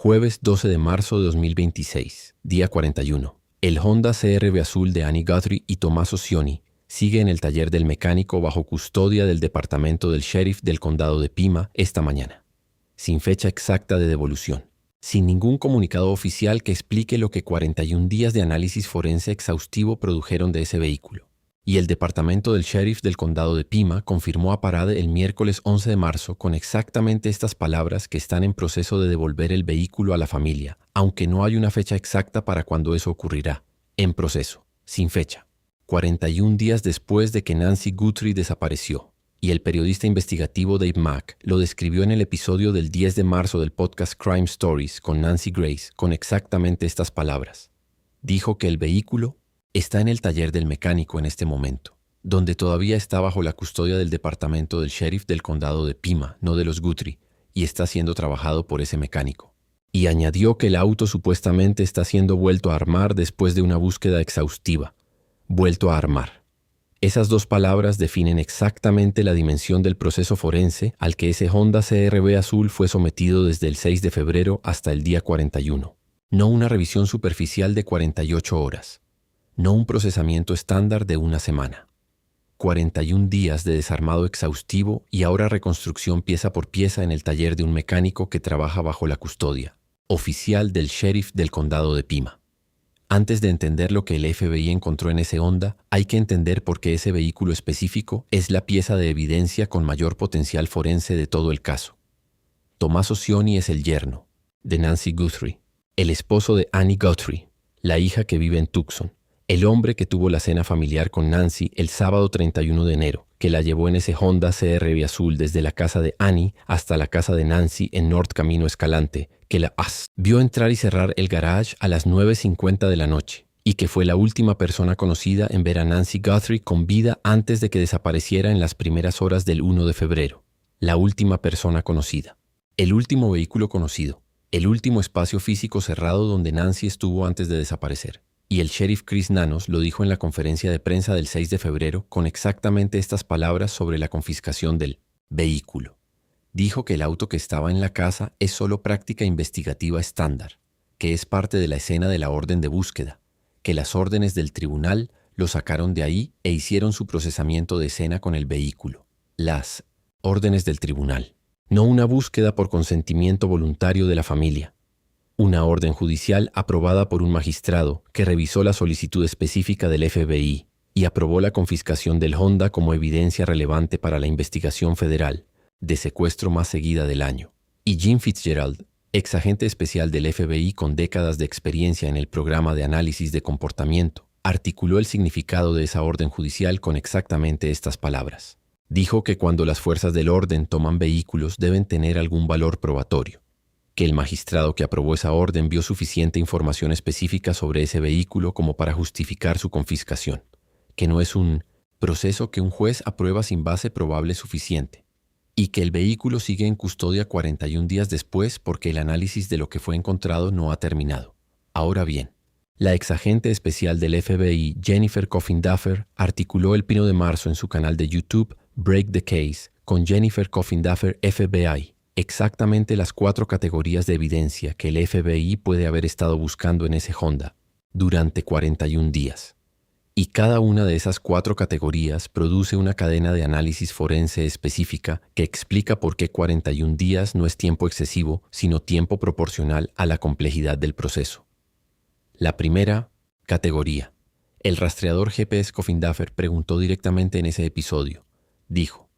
Jueves 12 de marzo de 2026, día 41. El Honda CR-V azul de Annie Guthrie y Tommaso Cioni sigue en el taller del mecánico bajo custodia del departamento del sheriff del condado de Pima esta mañana, sin fecha exacta de devolución, sin ningún comunicado oficial que explique lo que 41 días de análisis forense exhaustivo produjeron de ese vehículo. Y el departamento del sheriff del condado de Pima confirmó a Parade el miércoles 11 de marzo con exactamente estas palabras que están en proceso de devolver el vehículo a la familia, aunque no hay una fecha exacta para cuándo eso ocurrirá. En proceso, sin fecha. 41 días después de que Nancy Guthrie desapareció, y el periodista investigativo Dave Mack lo describió en el episodio del 10 de marzo del podcast Crime Stories con Nancy Grace con exactamente estas palabras. Dijo que el vehículo está en el taller del mecánico en este momento, donde todavía está bajo la custodia del departamento del sheriff del condado de Pima, no de los Guthrie, y está siendo trabajado por ese mecánico. Y añadió que el auto supuestamente está siendo vuelto a armar después de una búsqueda exhaustiva. Vuelto a armar. Esas dos palabras definen exactamente la dimensión del proceso forense al que ese Honda CR-V azul fue sometido desde el 6 de febrero hasta el día 41. No una revisión superficial de 48 horas. No un procesamiento estándar de una semana. 41 días de desarmado exhaustivo y ahora reconstrucción pieza por pieza en el taller de un mecánico que trabaja bajo la custodia oficial del sheriff del condado de Pima. Antes de entender lo que el FBI encontró en ese Honda, hay que entender por qué ese vehículo específico es la pieza de evidencia con mayor potencial forense de todo el caso. Tommaso Cioni es el yerno de Nancy Guthrie, el esposo de Annie Guthrie, la hija que vive en Tucson, el hombre que tuvo la cena familiar con Nancy el sábado 31 de enero, que la llevó en ese Honda CR-V azul desde la casa de Annie hasta la casa de Nancy en North Camino Escalante, que la vio entrar y cerrar el garage a las 9:50 de la noche, y que fue la última persona conocida en ver a Nancy Guthrie con vida antes de que desapareciera en las primeras horas del 1 de febrero. La última persona conocida. El último vehículo conocido. El último espacio físico cerrado donde Nancy estuvo antes de desaparecer. Y el sheriff Chris Nanos lo dijo en la conferencia de prensa del 6 de febrero con exactamente estas palabras sobre la confiscación del vehículo. Dijo que el auto que estaba en la casa es solo práctica investigativa estándar, que es parte de la escena de la orden de búsqueda, que las órdenes del tribunal lo sacaron de ahí e hicieron su procesamiento de escena con el vehículo. Las órdenes del tribunal, no una búsqueda por consentimiento voluntario de la familia. Una orden judicial aprobada por un magistrado que revisó la solicitud específica del FBI y aprobó la confiscación del Honda como evidencia relevante para la investigación federal de secuestro más seguida del año. Y Jim Fitzgerald, ex agente especial del FBI con décadas de experiencia en el programa de análisis de comportamiento, articuló el significado de esa orden judicial con exactamente estas palabras. Dijo que cuando las fuerzas del orden toman vehículos deben tener algún valor probatorio, que el magistrado que aprobó esa orden vio suficiente información específica sobre ese vehículo como para justificar su confiscación, que no es un proceso que un juez aprueba sin base probable suficiente, y que el vehículo sigue en custodia 41 días después porque el análisis de lo que fue encontrado no ha terminado. Ahora bien, la exagente especial del FBI, Jennifer Coffin Duffer, articuló el 1 de marzo en su canal de YouTube Break the Case con Jennifer Coffin Duffer FBI, exactamente las 4 categorías de evidencia que el FBI puede haber estado buscando en ese Honda durante 41 días. Y cada una de esas 4 categorías produce una cadena de análisis forense específica que explica por qué 41 días no es tiempo excesivo, sino tiempo proporcional a la complejidad del proceso. La primera categoría. El rastreador GPS Coffin Duffer preguntó directamente en ese episodio. Dijo,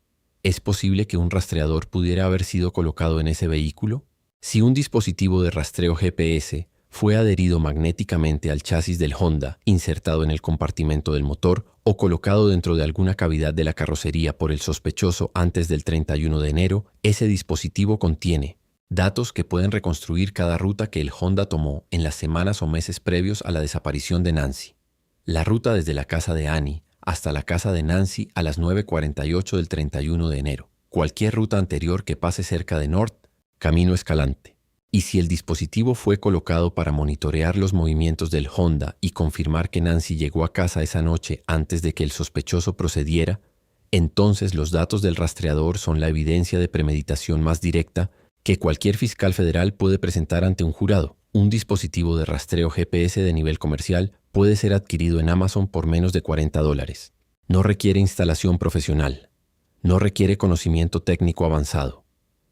¿es posible que un rastreador pudiera haber sido colocado en ese vehículo? Si un dispositivo de rastreo GPS fue adherido magnéticamente al chasis del Honda, insertado en el compartimento del motor o colocado dentro de alguna cavidad de la carrocería por el sospechoso antes del 31 de enero, ese dispositivo contiene datos que pueden reconstruir cada ruta que el Honda tomó en las semanas o meses previos a la desaparición de Nancy. La ruta desde la casa de Annie hasta la casa de Nancy a las 9:48 del 31 de enero. Cualquier ruta anterior que pase cerca de North Camino Escalante. Y si el dispositivo fue colocado para monitorear los movimientos del Honda y confirmar que Nancy llegó a casa esa noche antes de que el sospechoso procediera, entonces los datos del rastreador son la evidencia de premeditación más directa que cualquier fiscal federal puede presentar ante un jurado. Un dispositivo de rastreo GPS de nivel comercial puede ser adquirido en Amazon por menos de $40. No requiere instalación profesional. No requiere conocimiento técnico avanzado.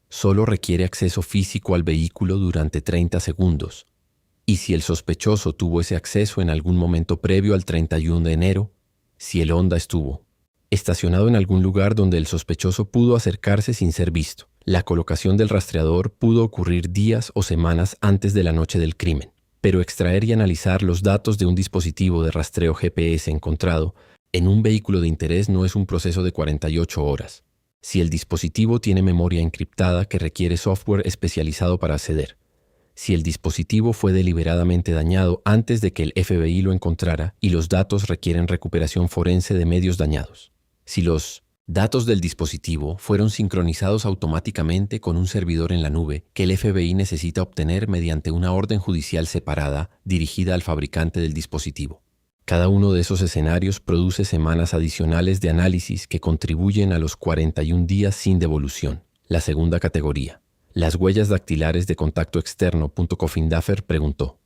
Solo requiere acceso físico al vehículo durante 30 segundos. Y si el sospechoso tuvo ese acceso en algún momento previo al 31 de enero, si el Honda estuvo estacionado en algún lugar donde el sospechoso pudo acercarse sin ser visto, la colocación del rastreador pudo ocurrir días o semanas antes de la noche del crimen. Pero extraer y analizar los datos de un dispositivo de rastreo GPS encontrado en un vehículo de interés no es un proceso de 48 horas. Si el dispositivo tiene memoria encriptada que requiere software especializado para acceder, si el dispositivo fue deliberadamente dañado antes de que el FBI lo encontrara y los datos requieren recuperación forense de medios dañados, si los datos del dispositivo fueron sincronizados automáticamente con un servidor en la nube que el FBI necesita obtener mediante una orden judicial separada dirigida al fabricante del dispositivo. Cada uno de esos escenarios produce semanas adicionales de análisis que contribuyen a los 41 días sin devolución. La segunda categoría. Las huellas dactilares de contacto externo. Coffindaffer preguntó.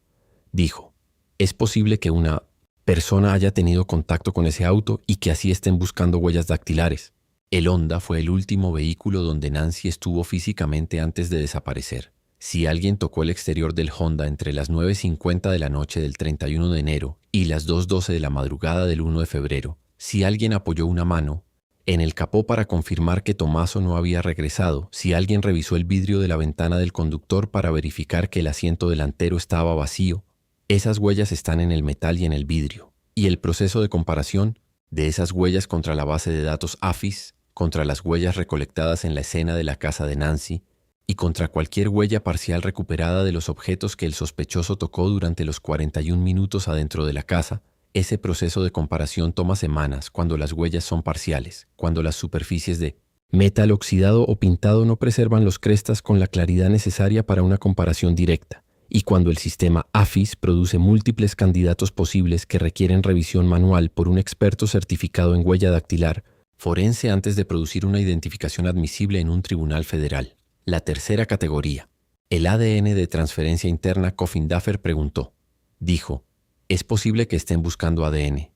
Dijo, ¿es posible que una persona haya tenido contacto con ese auto y que así estén buscando huellas dactilares? El Honda fue el último vehículo donde Nancy estuvo físicamente antes de desaparecer. Si alguien tocó el exterior del Honda entre las 9:50 de la noche del 31 de enero y las 2:12 de la madrugada del 1 de febrero, si alguien apoyó una mano en el capó para confirmar que Tommaso no había regresado, si alguien revisó el vidrio de la ventana del conductor para verificar que el asiento delantero estaba vacío, esas huellas están en el metal y en el vidrio. Y el proceso de comparación de esas huellas contra la base de datos AFIS, contra las huellas recolectadas en la escena de la casa de Nancy y contra cualquier huella parcial recuperada de los objetos que el sospechoso tocó durante los 41 minutos adentro de la casa, ese proceso de comparación toma semanas cuando las huellas son parciales, cuando las superficies de metal oxidado o pintado no preservan los crestas con la claridad necesaria para una comparación directa, y cuando el sistema AFIS produce múltiples candidatos posibles que requieren revisión manual por un experto certificado en huella dactilar forense antes de producir una identificación admisible en un tribunal federal. La tercera categoría. El ADN de transferencia interna. Coffindaffer preguntó. Dijo, ¿es posible que estén buscando ADN?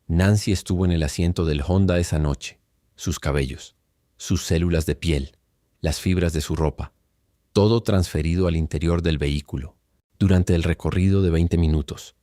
Nancy estuvo en el asiento del Honda esa noche. Sus cabellos, sus células de piel, las fibras de su ropa, todo transferido al interior del vehículo, durante el recorrido de 20 minutos.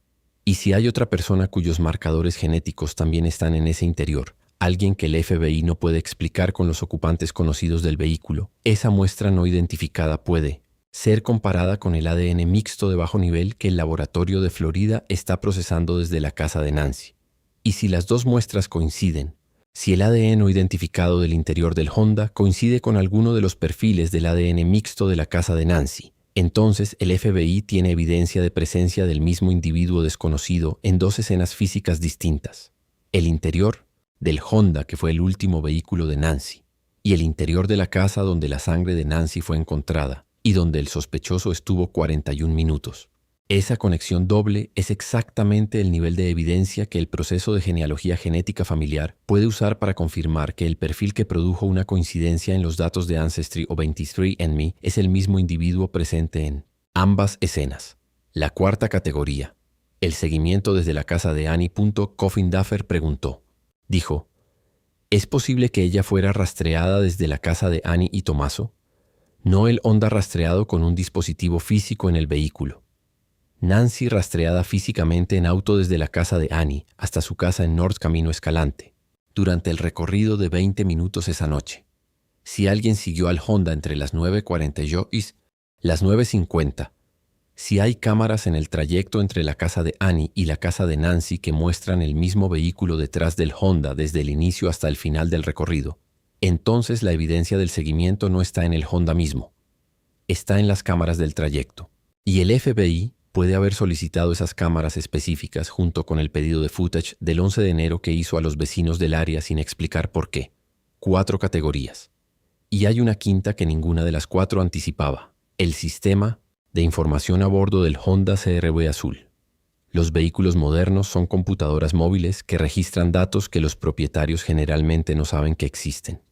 Y si hay otra persona cuyos marcadores genéticos también están en ese interior, alguien que el FBI no puede explicar con los ocupantes conocidos del vehículo, esa muestra no identificada puede ser comparada con el ADN mixto de bajo nivel que el laboratorio de Florida está procesando desde la casa de Nancy. Y si las dos muestras coinciden, si el ADN no identificado del interior del Honda coincide con alguno de los perfiles del ADN mixto de la casa de Nancy, entonces el FBI tiene evidencia de presencia del mismo individuo desconocido en dos escenas físicas distintas. El interior del Honda, que fue el último vehículo de Nancy, y el interior de la casa donde la sangre de Nancy fue encontrada y donde el sospechoso estuvo 41 minutos. Esa conexión doble es exactamente el nivel de evidencia que el proceso de genealogía genética familiar puede usar para confirmar que el perfil que produjo una coincidencia en los datos de Ancestry o 23andMe es el mismo individuo presente en ambas escenas. La cuarta categoría. El seguimiento desde la casa de Annie. Coffindaffer preguntó. Dijo, ¿es posible que ella fuera rastreada desde la casa de Annie y Tommaso? No el Honda rastreado con un dispositivo físico en el vehículo. Nancy rastreada físicamente en auto desde la casa de Annie hasta su casa en North Camino Escalante, durante el recorrido de 20 minutos esa noche. Si alguien siguió al Honda entre las 9:40 y las 9:50, si hay cámaras en el trayecto entre la casa de Annie y la casa de Nancy que muestran el mismo vehículo detrás del Honda desde el inicio hasta el final del recorrido, entonces la evidencia del seguimiento no está en el Honda mismo, está en las cámaras del trayecto. Y el FBI puede haber solicitado esas cámaras específicas junto con el pedido de footage del 11 de enero que hizo a los vecinos del área sin explicar por qué. 4 categorías. Y hay una quinta que ninguna de las 4 anticipaba. El sistema de información a bordo del Honda CR-V azul. Los vehículos modernos son computadoras móviles que registran datos que los propietarios generalmente no saben que existen.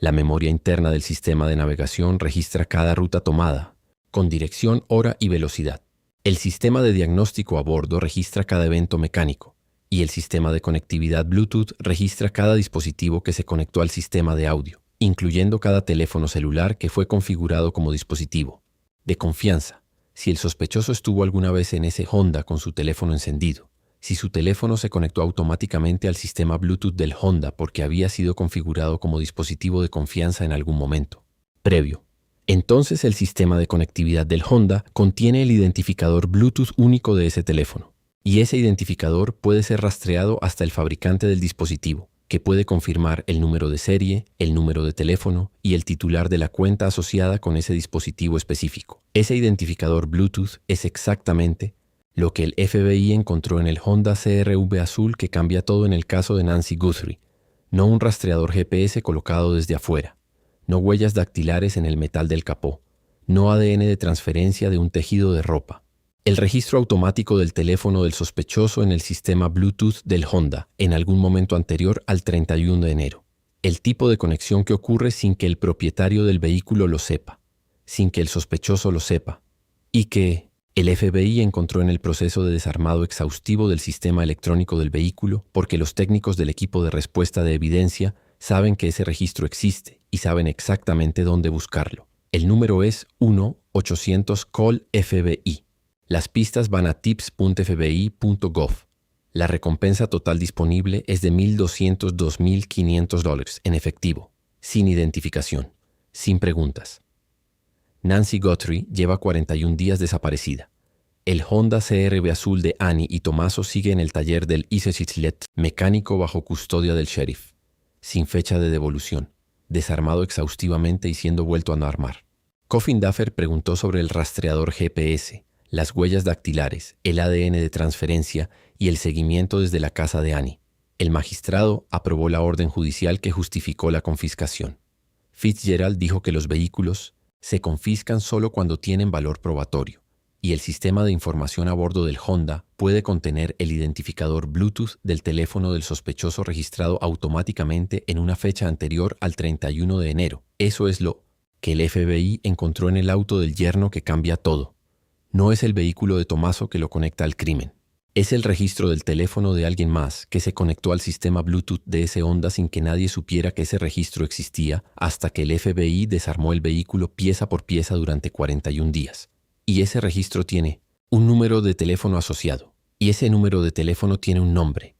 La memoria interna del sistema de navegación registra cada ruta tomada, con dirección, hora y velocidad. El sistema de diagnóstico a bordo registra cada evento mecánico, y el sistema de conectividad Bluetooth registra cada dispositivo que se conectó al sistema de audio, incluyendo cada teléfono celular que fue configurado como dispositivo de confianza. Si el sospechoso estuvo alguna vez en ese Honda con su teléfono encendido, si su teléfono se conectó automáticamente al sistema Bluetooth del Honda porque había sido configurado como dispositivo de confianza en algún momento previo, entonces el sistema de conectividad del Honda contiene el identificador Bluetooth único de ese teléfono, y ese identificador puede ser rastreado hasta el fabricante del dispositivo, que puede confirmar el número de serie, el número de teléfono y el titular de la cuenta asociada con ese dispositivo específico. Ese identificador Bluetooth es exactamente lo que el FBI encontró en el Honda CR-V azul que cambia todo en el caso de Nancy Guthrie. No un rastreador GPS colocado desde afuera, no huellas dactilares en el metal del capó, no ADN de transferencia de un tejido de ropa. El registro automático del teléfono del sospechoso en el sistema Bluetooth del Honda en algún momento anterior al 31 de enero. El tipo de conexión que ocurre sin que el propietario del vehículo lo sepa, sin que el sospechoso lo sepa, y que el FBI encontró en el proceso de desarmado exhaustivo del sistema electrónico del vehículo porque los técnicos del equipo de respuesta de evidencia saben que ese registro existe y saben exactamente dónde buscarlo. El número es 1-800-CALL-FBI. Las pistas van a tips.fbi.gov. La recompensa total disponible es de $1,202,500 en efectivo, sin identificación, sin preguntas. Nancy Guthrie lleva 41 días desaparecida. El Honda CR-V azul de Annie y Tommaso sigue en el taller del Isositlet mecánico bajo custodia del sheriff, sin fecha de devolución, desarmado exhaustivamente y siendo vuelto a no armar. Coffin Daffer preguntó sobre el rastreador GPS, las huellas dactilares, el ADN de transferencia y el seguimiento desde la casa de Annie. El magistrado aprobó la orden judicial que justificó la confiscación. Fitzgerald dijo que los vehículos se confiscan solo cuando tienen valor probatorio, y el sistema de información a bordo del Honda puede contener el identificador Bluetooth del teléfono del sospechoso registrado automáticamente en una fecha anterior al 31 de enero. Eso es lo que el FBI encontró en el auto del yerno que cambia todo. No es el vehículo de Tommaso que lo conecta al crimen. Es el registro del teléfono de alguien más que se conectó al sistema Bluetooth de ese Honda sin que nadie supiera que ese registro existía hasta que el FBI desarmó el vehículo pieza por pieza durante 41 días. Y ese registro tiene un número de teléfono asociado. Y ese número de teléfono tiene un nombre.